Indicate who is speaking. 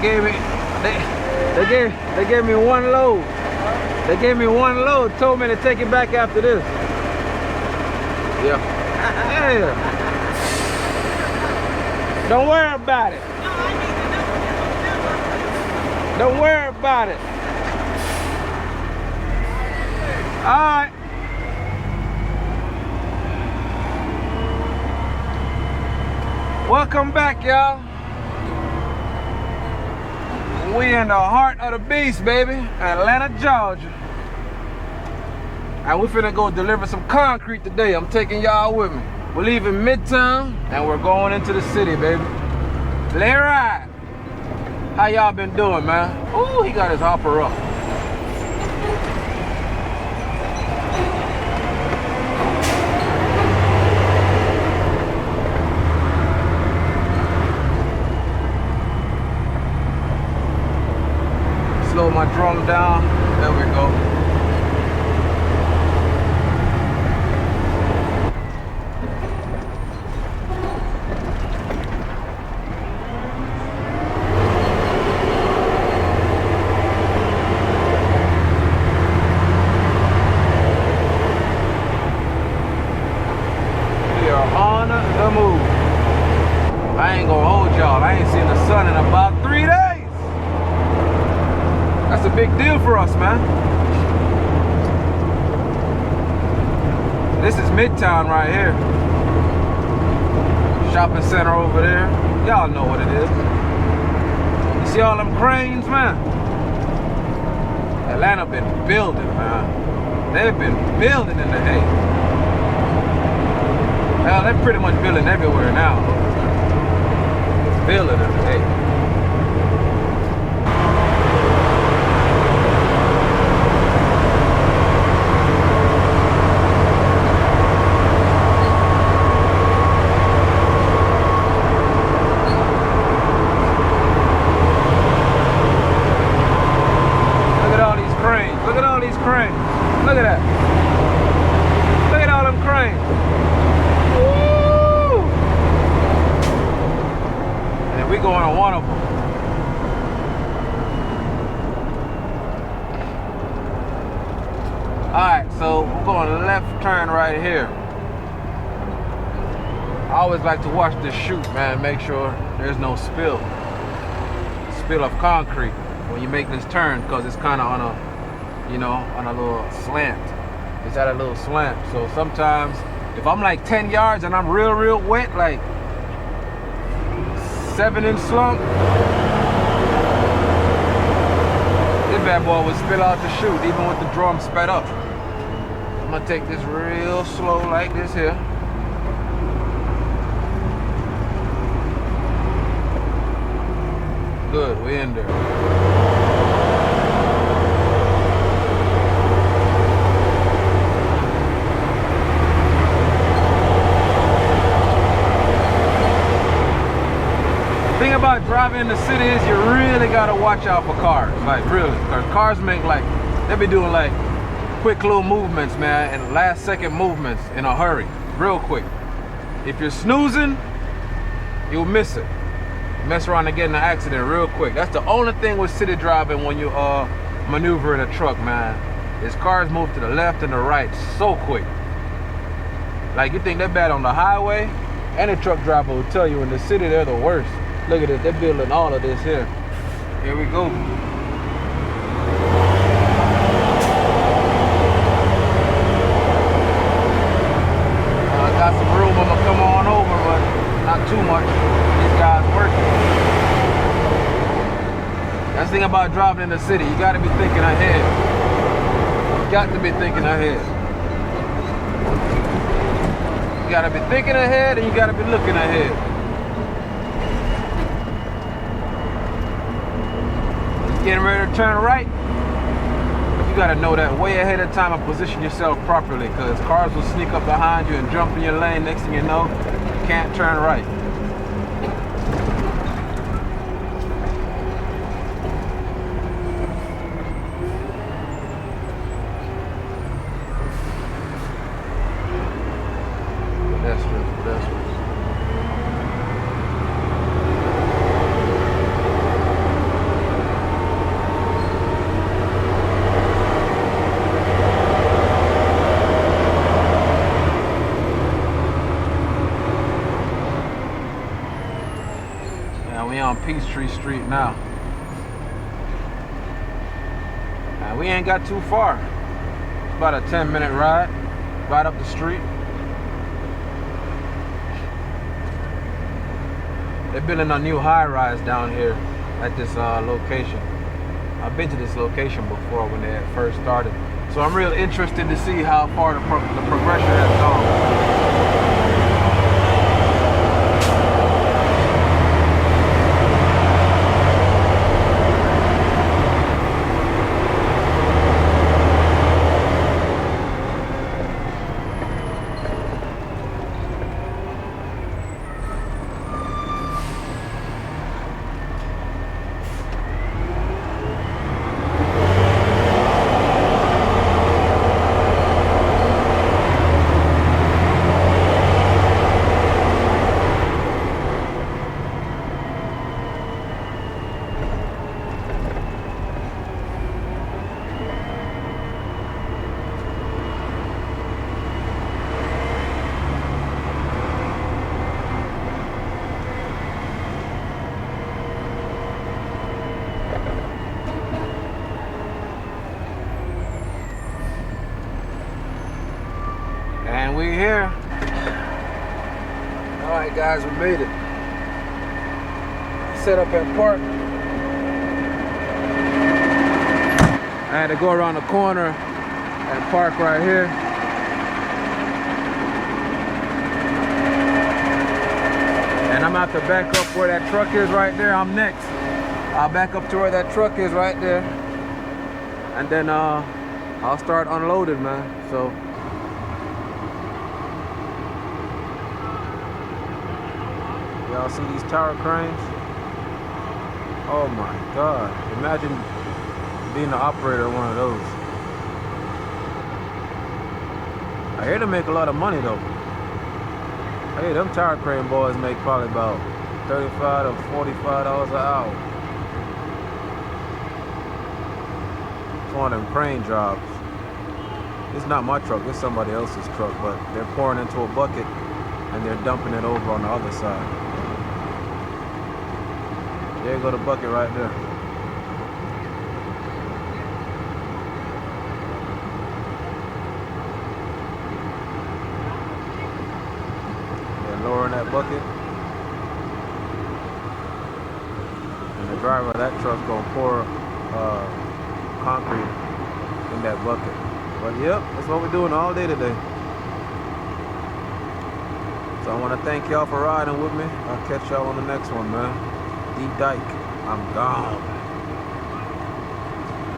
Speaker 1: They gave me one load. They gave me one load, told me to take it back after this. Yeah. Yeah. Don't worry about it. Don't worry about it. All right. Welcome back, y'all. We in the heart of the beast, baby. Atlanta, Georgia. And we finna go deliver some concrete today. I'm taking y'all with me. We're leaving Midtown and we're going into the city, baby. Let it ride. How y'all been doing, man? Ooh, he got his hopper up. Slow my drum down. There we go. We are on the move. I ain't gonna hold y'all. I ain't seen the sun in about 3 days. That's a big deal for us, man. This is Midtown right here. Shopping center over there. Y'all know what it is. You see all them cranes, man? Atlanta been building, man. They've been building in the hay. Hell, they're pretty much building everywhere now. Building in the hay. Look at that. Look at all them cranes. Woo! And we going on one of them. Alright, so we're going left turn right here. I always like to watch this chute, man. Make sure there's no spill of concrete when you make this turn, because it's kind of on a, you know, on a little slant. It's at a little slant. So sometimes if I'm like 10 yards and I'm real wet, like 7-inch slump, this bad boy would spill out the chute even with the drum sped up. I'm gonna take this real slow like this here. Good, we in there. The thing about driving in the city is you really gotta watch out for cars, like really. Because cars make like, they be doing like quick little movements, man, and last second movements in a hurry, real quick. If you're snoozing, you'll miss it. Mess around and get in an accident real quick. That's the only thing with city driving when you maneuvering a truck, man, is cars move to the left and the right so quick. Like you think they're bad on the highway, any truck driver will tell you in the city they're the worst. Look at it, they're building all of this here. Here we go. I got some room, I'm gonna come on over, but not too much. These guys working. That's the thing about driving in the city, you gotta be thinking ahead. You got to be thinking ahead. You gotta be thinking ahead and you gotta be looking ahead. Getting ready to turn right, you gotta know that way ahead of time and position yourself properly, because cars will sneak up behind you and jump in your lane. Next thing you know, you can't turn right. We on Peachtree Street now. And we ain't got too far. It's about a 10-minute ride right up the street. They're building a new high-rise down here at this location. I've been to this location before when they had first started. So I'm real interested to see how far the progression has gone. And we're here. All right, guys, we made it. Set up at park. I had to go around the corner and park right here. And I'm about to back up where that truck is right there. I'm next. I'll back up to where that truck is right there. And then I'll start unloading, man. So y'all see these tower cranes? Oh my God. Imagine being the operator of one of those. I hear they make a lot of money though. Hey, them tower crane boys make probably about $35 to $45 an hour. It's one of them crane jobs. It's not my truck, it's somebody else's truck, but they're pouring into a bucket and they're dumping it over on the other side. There you go, the bucket right there. They're lowering that bucket. And the driver of that truck's gonna pour concrete in that bucket. But yep, that's what we're doing all day today. So I want to thank y'all for riding with me. I'll catch y'all on the next one, man. D Dyke, I'm gone.